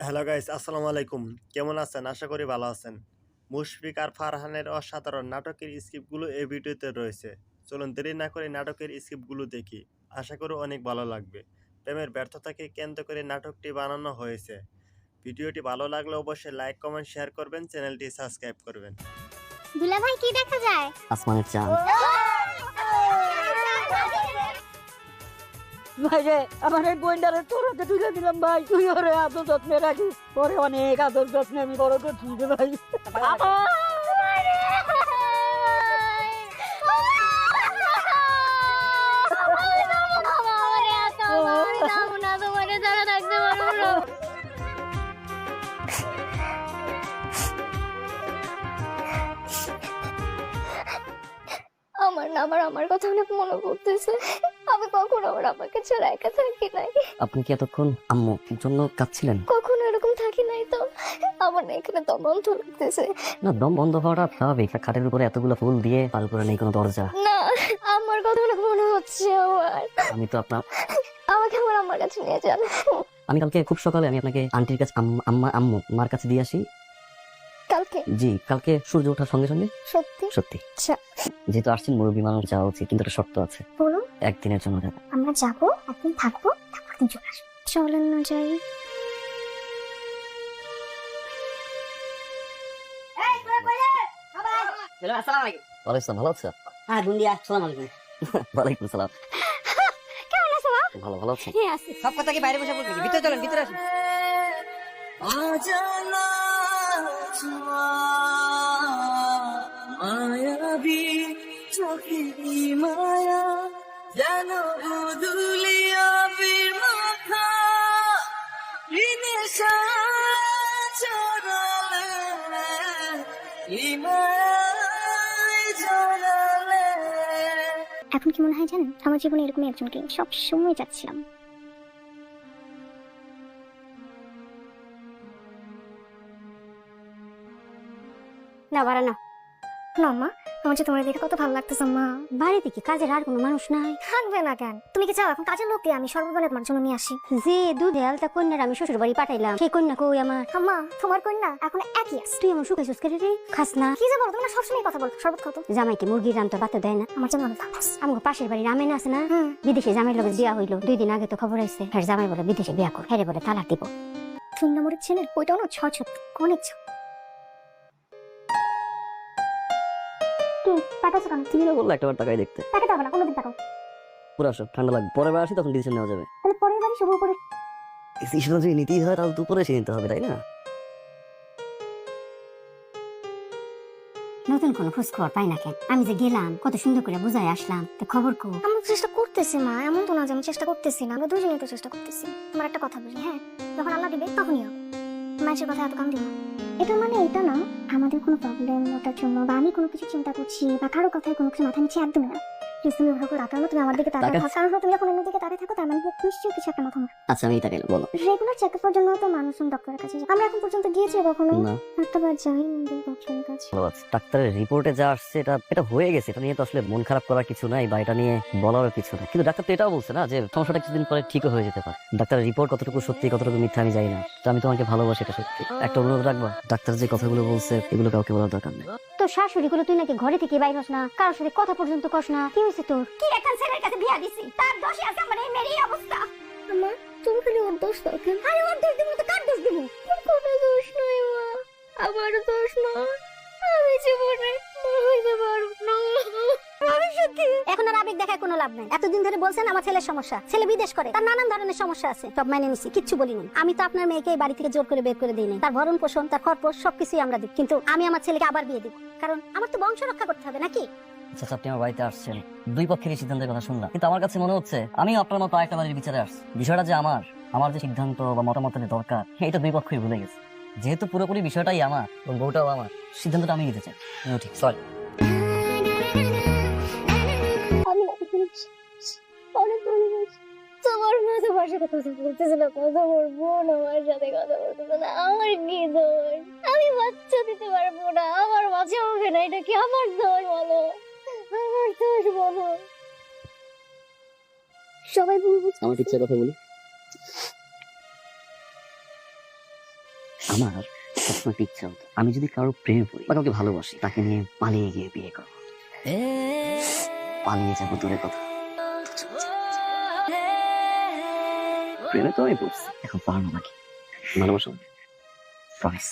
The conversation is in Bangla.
হ্যালো গাইস, আসসালামু আলাইকুম। কেমন আছেন? আশা করি ভালো আছেন। মুশফিক আর ফারহানের অসাধারণ নাটকের স্ক্রিপ্টগুলো এই ভিডিওতে রয়েছে। চলুন দেরি না করে নাটকের স্ক্রিপ্টগুলো দেখি। আশা করি অনেক ভালো লাগবে। প্রেমের ব্যর্থতাকে কেন্দ্র করে নাটকটি বানানো হয়েছে। ভিডিওটি ভালো লাগলে অবশ্যই লাইক, কমেন্ট, শেয়ার করবেন, চ্যানেলটি সাবস্ক্রাইব করবেন। দুলা ভাই কি দেখা যায়? আসমানের চাঁদ। ভাই রে, আমার এই বইন্ডারে তোর হাতে তুলে দিলাম ভাই, তুই ওরে আদর যত্নে রাখিস, ওরে অনেক আদর যত্নে আমি বড় করছি রে ভাই। আমার কথা অনেক মনে পড়তেছে। আমি কখনো আমার আব্বাকে ছাড়া একা থাকি নাই, আপনি কি এতক্ষণ আম্মুর জন্য কাঁদছিলেন? কখনো এরকম থাকি নাই তো। আমার না এখানে দম বন্ধ লাগতেছে। না, দম বন্ধ হওয়াটা স্বাভাবিক। খাটের উপরে এতগুলো ফুল দিয়ে তার উপরে নেই কোনো দরজা। না, আমার কথা অনেক মনে হচ্ছে আমার। আমি তো আপনার আমাকে আমার আম্মার কাছে নিয়ে যান। আমি কালকে খুব সকালে আমি আপনাকে আন্টির কাছে আম্মু মার কাছে দিয়ে আসি। কালকে? জি, কালকে সূর্য ওঠার সঙ্গে সঙ্গে। সত্যি? সত্যি। আচ্ছা, যেহেতু আসছেন মুরব্বী মানুষ, যাওয়া উচিত, কিন্তু একটা শর্ত আছে। বলুন। একদিনের জন্য যাবে। আমরা যাবো, একদিন থাকবো, তারপর দিন চলে আসবো। চলেন না যাই। হ্যালো, আসসালামু আলাইকুম। ওয়ালাইকুম, ভালো আছো? হ্যাঁ দুনিয়া, আসসালামু আলাইকুম। ওয়ালাইকুম সালাম। কেমন আছো মা? ভালো, ভালো আছেন? হ্যাঁ আছি। সব কথা কি বাইরে বসে বলবি? ভিতরে চলেন, ভিতরে আসুন। মায়াবী চোখে মায়া যেন দুলিয়া বীর মাথা নেশা চড়ালে মায়ায় জড়ালে। এখন কি মনে হয় জানেন, আমার জীবনে এরকমই একজনকে সব সময় চাচ্ছিলাম। না বাড়া না। না মা, আমার যে তোমার দেখে কত ভালো লাগতেছে মা। বাড়িতে কি কাজের আর কোনো মানুষ নাই? থাকবে না কেন? তুমি কি চাও এখন কাজের লোককে আমি সর্ববেলা তোমার জন্য নিয়ে আসি? যে দুধে আলতা কন্যার আমি শ্বশুর বাড়ি পাঠাইলাম, সেই কন্যা কই আমার? মা, তোমার কন্যা এখন একই আছে। তুই আমার সুখে সুস্কে রে খাস না? কি যে বলো, তুমি না সবসময় কথা বলতো। শরবত খাও তো। জামাইকে মুরগির রান তো বাতে দেয় না? আমার জন্য আমাকে পাশের বাড়ির রামেন আছে না, বিদেশে জামাইয়ের লগে বিয়া হইলো 2 দিন আগে তো খবর আইছে, হ্যাঁ জামাই বলে বিদেশে বিয়া কর, হ্যাঁ বলে তালাক দিব। 3 নম্বরের ছেলে ওইটাও না 6 অনেক ছ। তুমি না বললে একটাবার তাকাই দেখতে। পুরো আসো, ঠান্ডা লাগবে, পরে বার আসি তখন ডিসিশন নেওয়া যাবে। ডিসিশন যদি নিতেই হয় তাহলে দুপুরে এসে নিতে হবে, তাই না? নতুন কোনো খোঁজ খবর পাই না কেন? আমি যে গেলাম কত সুন্দর করে বুঝাই আসলাম, তো খবর কো? আমি চেষ্টা করতেছি মা, এমন তো না যে আমি চেষ্টা করতেছি না, আমরা দুজনেই তো চেষ্টা করতেছি। তোমার একটা কথা বলি, হ্যাঁ, যখন আল্লাহ দিবে তখনই হবে। মানুষের কথা এত কান দিও না। এটা মানে এটা না আমাদের কোনো প্রবলেম ওটার জন্য বা আমি কোনো কিছু চিন্তা করছি বা কারো কথায় কোনো কিছু মাথা নিচ্ছি একদমই না। তুমি ওভাবে তাকাও না, তুমি আমার দিকে তাকাও। কারণ তুমি যখন অন্য দিকে তাকিয়ে থাকো তার মানে নিশ্চয়ই কিছু একটা মাথা মারো। আচ্ছা, আমি তাকাইলাম, বলো। রেগুলার চেকআপের জন্য তো মানুষজন ডক্টরের কাছে যায়। আমরা এখন পর্যন্ত গিয়েছি কখনো? না। একটাবার যাই আমাদের ডক্টরের কাছে। ভালো আছে। ডাক্তারের রিপোর্টে যা আসছে এটা হয়ে গেছে, এটা নিয়ে তো আসলে মন খারাপ করার কিছু নাই বা এটা নিয়ে বলার কিছু নাই। কিন্তু ডাক্তার তো এটাও বলছে না যে সমস্যাটা কিছুদিন পরে ঠিকও হয়ে যেতে পারে। ডাক্তারের রিপোর্ট কতটুকু সত্যি কতটুকু মিথ্যা আমি জানি না, তো আমি তোমাকে ভালোবাসি, এটা সত্যি। একটা অনুরোধ রাখবা, ডাক্তার যে কথাগুলো বলছে এগুলো কাউকে বলার দরকার নেই। তো শাশুড়ি গুলো তুই নাকি ঘরে থেকে বাইর হস না, কারোর সাথে কথা পর্যন্ত কস না, কি হয়েছে তোর? কি একটা ছেলের কাছে বিয়া দিছি, তার দোষে আছে আমার এই মেয়ের অবস্থা। আমা, তুমি খালি ওর দোষ দাও কেন? আরে ওর দোষ দিব তো কার দোষ দিব? ওর কোনো দোষ নাই মা, আমার দোষ না। আমি জীবনে মরতে পারব না। আমি সত্যি এখন আর আবেগ দেখায় কোনো লাভ নাই। এতদিন ধরে বলছেন আমার ছেলের সমস্যা, ছেলে বিদেশ করে, তার নানান ধরনের সমস্যা আছে, সব মাইনে নিছি, কিচ্ছু বলিনি। আমি তো আপনার মেয়েকে এই বাড়ি থেকে জোর করে বের করে দিই নাই। তার ভরণ পোষণ, তার খরচ সবকিছুই আমরা দিই, কিন্তু আমি আমার ছেলেকে আবার বিয়ে দিব, কারণ আমার তো বংশ রক্ষা করতে হবে নাকি? আচ্ছা, আপনি আমার বাড়িতে আসছেন, দুই পক্ষেরই সিদ্ধান্তের কথা শুনলাম, কিন্তু আমার কাছে মনে হচ্ছে আমি আপনার মতো আরেকটা বাড়ির বিচারে আসছি। বিষয়টা যে আমার যে সিদ্ধান্ত বা মতামতের দরকার, এটা দুই পক্ষই ভুলে গেছে। যেহেতু পুরোপুরি বিষয়টাই আমার এবং বউটাও আমার, সিদ্ধান্তটা আমি নিতে চাই। ঠিক, সরি। আমি তোমার মা তোমার সাথে কথা বলতেছে না, কথা বলবো না, আমার সাথে কথা বলতেছে না, আমার কি দোষ? আমি বাচ্চা দিতে পারবো না, আমার বাচ্চা হবে না, এটা কি আমার দোষ বলো? আমার দোষ বলো? সবাই বলবো আমার ইচ্ছা কথা বলি। আমার সবসময় একটা ইচ্ছা হতো আমি যদি কারো প্রেমে পড়ি বা কাউকে ভালোবাসি তাকে নিয়ে পালিয়ে গিয়ে বিয়ে করবো। পালিয়ে যাবো দূরের কথা, প্রেমে তো আমি পড়ছি, এখন পালানো বাকি। ভালোবাসো? প্রমিস।